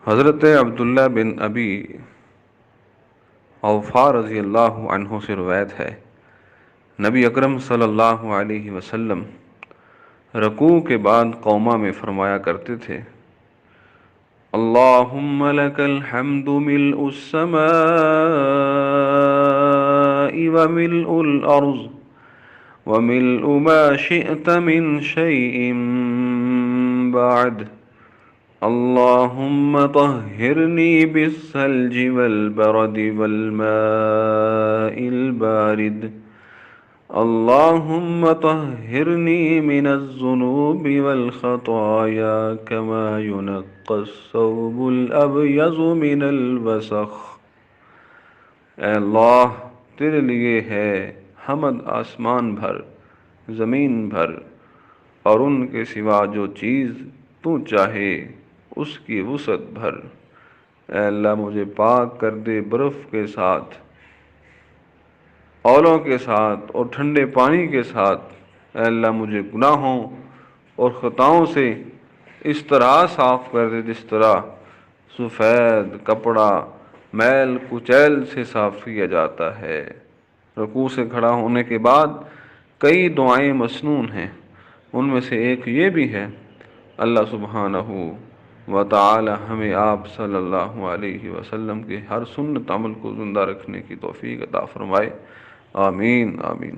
حضرت عبداللہ بن ابی اوفا رضی اللہ عنہ سے روایت ہے، نبی اکرم صلی اللہ علیہ وسلم رکوع کے بعد قوما میں فرمایا کرتے تھے: اللہم لک الحمد ملء السماء وملء الارض وملء ما شئت من شیء بعد، اللہم طہرنی بالثلج والبرد والماء البارد، اللہم طہرنی من الذنوب والخطایا کما ينقى الثوب الابیض من الوسخ۔ اے اللہ، تیرے لیے ہے حمد آسمان بھر، زمین بھر اور ان کے سوا جو چیز تو چاہے اس کی وسعت بھر۔ اے اللہ، مجھے پاک کر دے برف کے ساتھ، اولوں کے ساتھ اور ٹھنڈے پانی کے ساتھ۔ اے اللہ، مجھے گناہوں اور خطاؤں سے اس طرح صاف کر دے جس طرح سفید کپڑا میل کچیل سے صاف کیا جاتا ہے۔ رکوع سے کھڑا ہونے کے بعد کئی دعائیں مسنون ہیں، ان میں سے ایک یہ بھی ہے: اللہ سبحانہ و تعالی ہمیں آپ صلی اللہ علیہ وسلم کے ہر سنت عمل کو زندہ رکھنے کی توفیق عطا فرمائے، آمین آمین۔